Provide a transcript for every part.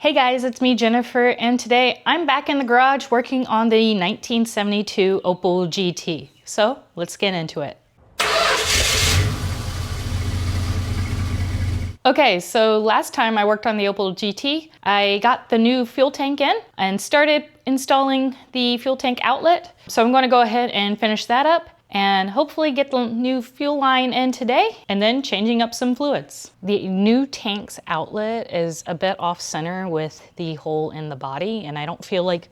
Hey guys, it's me, Jennifer, and today I'm back in the garage working on the 1972 Opel GT. So let's get into it. Okay, so last time I worked on the Opel GT, I got the new fuel tank in and started installing the fuel tank outlet. So I'm gonna go ahead and finish that up and hopefully get the new fuel line in today and then changing up some fluids. The new tank's outlet is a bit off center with the hole in the body, and I don't feel like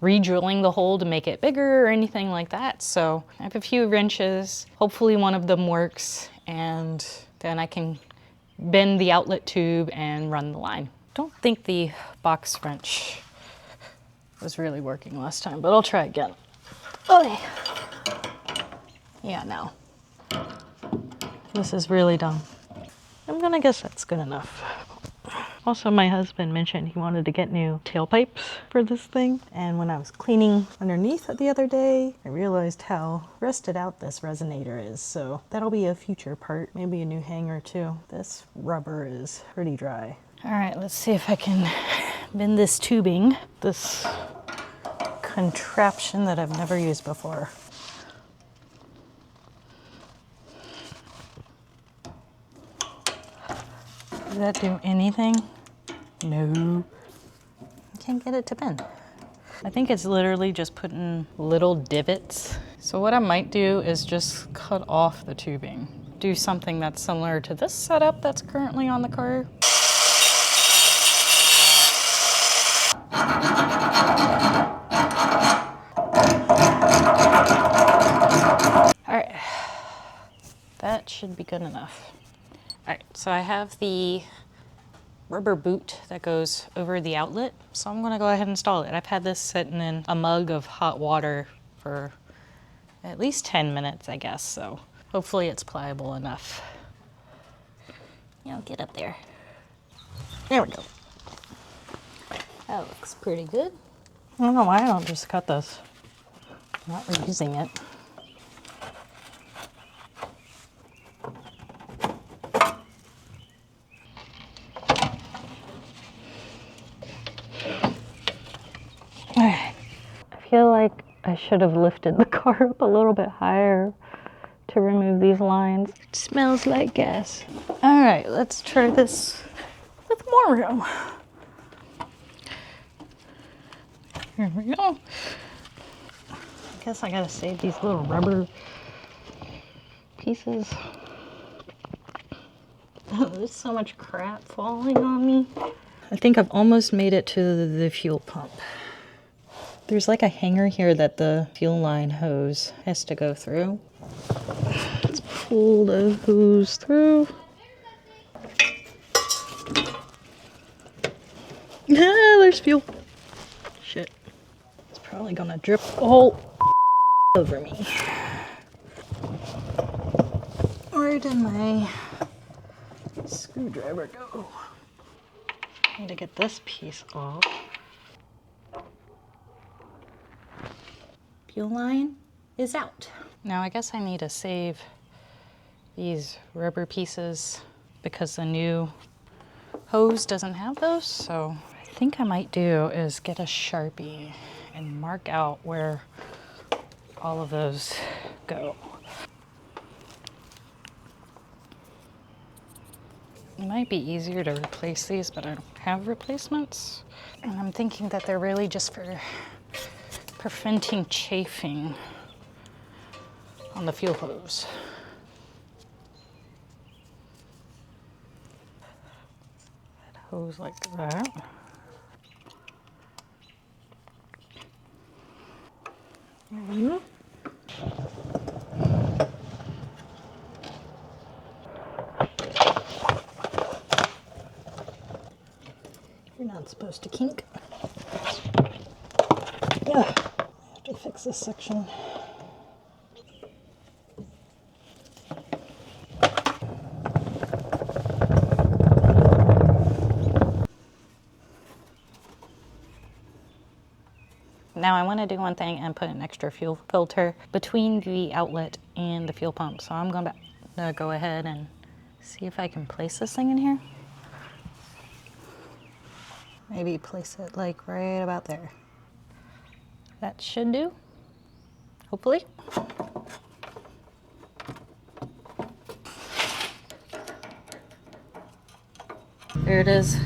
re-drilling the hole to make it bigger or anything like that. So I have a few wrenches, hopefully one of them works, and then I can bend the outlet tube and run the line. Don't think the box wrench was really working last time, but I'll try again. Okay. Yeah, no. This is really dumb. I'm gonna guess that's good enough. Also, my husband mentioned he wanted to get new tailpipes for this thing. And when I was cleaning underneath it the other day, I realized how rusted out this resonator is. So that'll be a future part, maybe a new hanger too. This rubber is pretty dry. All right, let's see if I can bend this tubing, this contraption that I've never used before. Does that do anything? No. I can't get it to bend. I think it's literally just putting little divots. So what I might do is just cut off the tubing. Do something that's similar to this setup that's currently on the car. All right, that should be good enough. All right, so I have the rubber boot that goes over the outlet, so I'm gonna go ahead and install it. I've had this sitting in a mug of hot water for at least 10 minutes, I guess, so hopefully it's pliable enough. Yeah, get up there. There we go. That looks pretty good. I don't know why I don't just cut this. I'm not reusing it. I feel like I should have lifted the car up a little bit higher to remove these lines. It smells like gas. All right, let's try this with more room. Here we go. I guess I gotta save these little rubber pieces. Oh, there's so much crap falling on me. I think I've almost made it to the fuel pump. There's like a hanger here that the fuel line hose has to go through. Let's pull the hose through. Ah, there's fuel. Shit. It's probably gonna drip all over me. Where did my screwdriver go? I need to get this piece off. Fuel line is out. Now I guess I need to save these rubber pieces because the new hose doesn't have those. So I think I might do is get a Sharpie and mark out where all of those go. It might be easier to replace these, but I don't have replacements. And I'm thinking that they're really just for preventing chafing on the fuel hose. That hose like that. Mm-hmm. You're not supposed to kink. Ugh. I have to fix this section. Now I want to do one thing and put an extra fuel filter between the outlet and the fuel pump. So I'm going to go ahead and see if I can place this thing in here. Maybe place it like right about there. That should do, hopefully. There it is.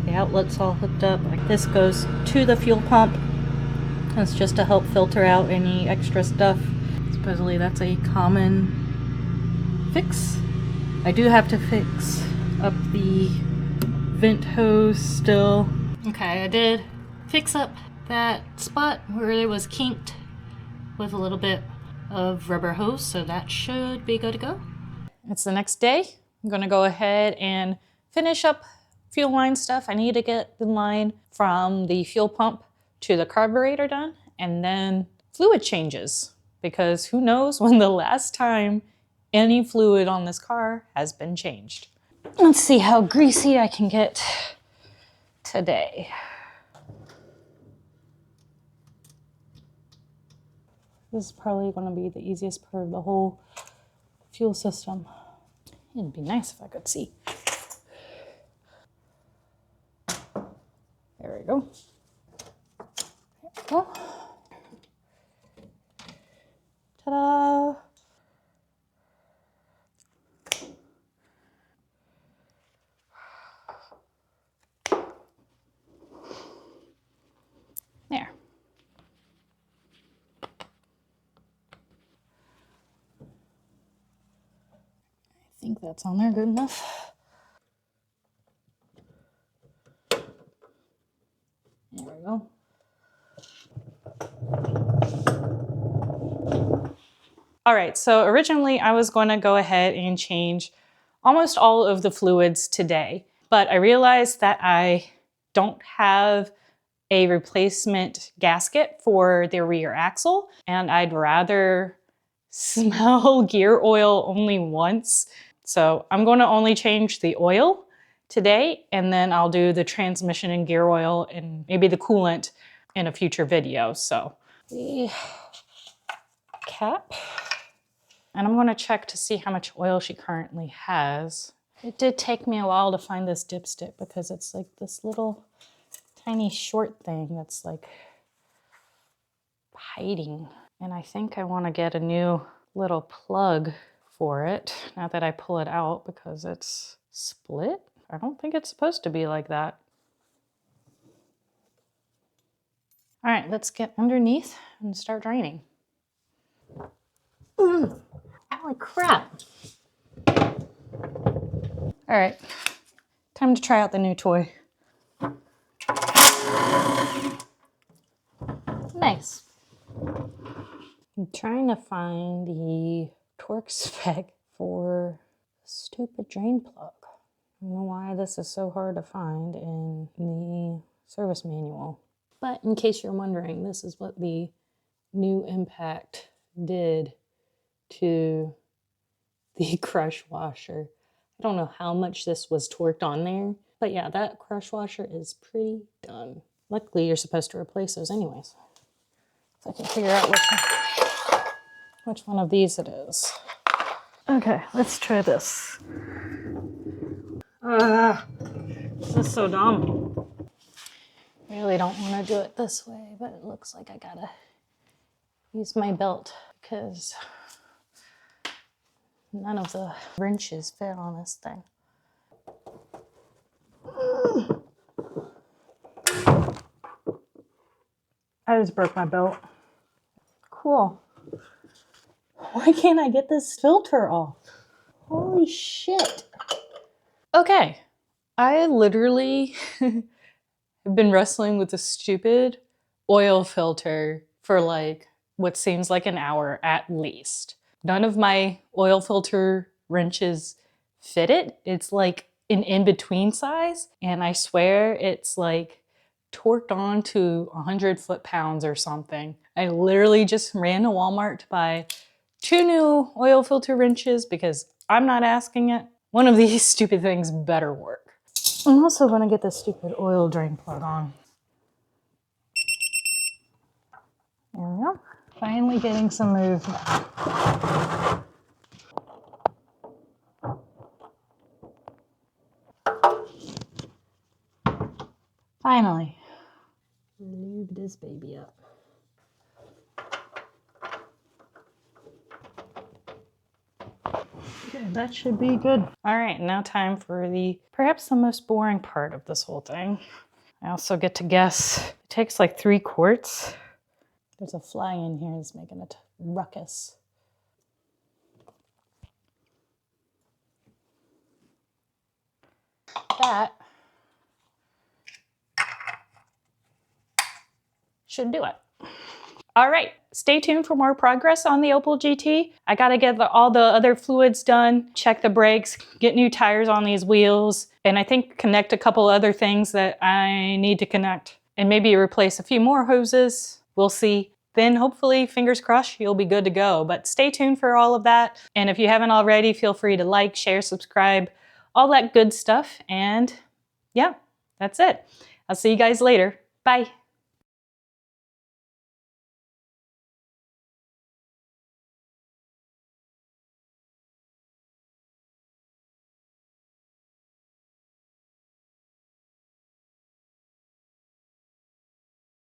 The outlet's all hooked up. This goes to the fuel pump. It's just to help filter out any extra stuff. Supposedly that's a common fix. I do have to fix up the vent hose still. Okay, I did fix up that spot where it was kinked with a little bit of rubber hose, so that should be good to go. It's the next day. I'm gonna go ahead and finish up fuel line stuff. I need to get the line from the fuel pump to the carburetor done, and then fluid changes, because who knows when the last time any fluid on this car has been changed. Let's see how greasy I can get today. This is probably going to be the easiest part of the whole fuel system. It'd be nice if I could see. There we go. There we go. Ta-da! There. I think that's on there good enough. There we go. All right, so originally I was going to go ahead and change almost all of the fluids today, but I realized that I don't have a replacement gasket for the rear axle, and I'd rather smell gear oil only once. So I'm going to only change the oil today, and then I'll do the transmission and gear oil and maybe the coolant in a future video. So the cap. And I'm going to check to see how much oil she currently has. It did take me a while to find this dipstick because it's like this little tiny short thing that's like hiding. And I think I want to get a new little plug for it now that I pull it out because it's split. I don't think it's supposed to be like that. All right, let's get underneath and start draining. Holy crap. All right, time to try out the new toy. Nice. I'm trying to find the torque spec for the stupid drain plug. I don't know why this is so hard to find in the service manual. But in case you're wondering, this is what the new impact did to the crush washer. I don't know how much this was torqued on there, but yeah, that crush washer is pretty done. Luckily, you're supposed to replace those anyways. If I can figure out which one of these it is. Okay, let's try this. This is so dumb. Really don't want to do it this way, but it looks like I gotta use my belt because none of the wrenches fit on this thing. I just broke my belt. Cool. Why can't I get this filter off? Holy shit. Okay, I literally have been wrestling with a stupid oil filter for like what seems like an hour at least. None of my oil filter wrenches fit it. It's like an in-between size, and I swear it's like torqued on to 100 foot-pounds or something. I literally just ran to Walmart to buy 2 new oil filter wrenches because I'm not asking it. One of these stupid things better work. I'm also gonna get this stupid oil drain plug on. There we go. Finally getting some movement. Finally. Lube this baby up. Okay, that should be good. All right, now time for perhaps the most boring part of this whole thing. I also get to guess. It takes like 3 quarts. There's a fly in here that's making a ruckus. That should do it. All right, stay tuned for more progress on the Opel GT. I gotta get all the other fluids done, check the brakes, get new tires on these wheels, and I think connect a couple other things that I need to connect. And maybe replace a few more hoses. We'll see. Then hopefully, fingers crossed, you'll be good to go. But stay tuned for all of that. And if you haven't already, feel free to like, share, subscribe, all that good stuff. And yeah, that's it. I'll see you guys later. Bye.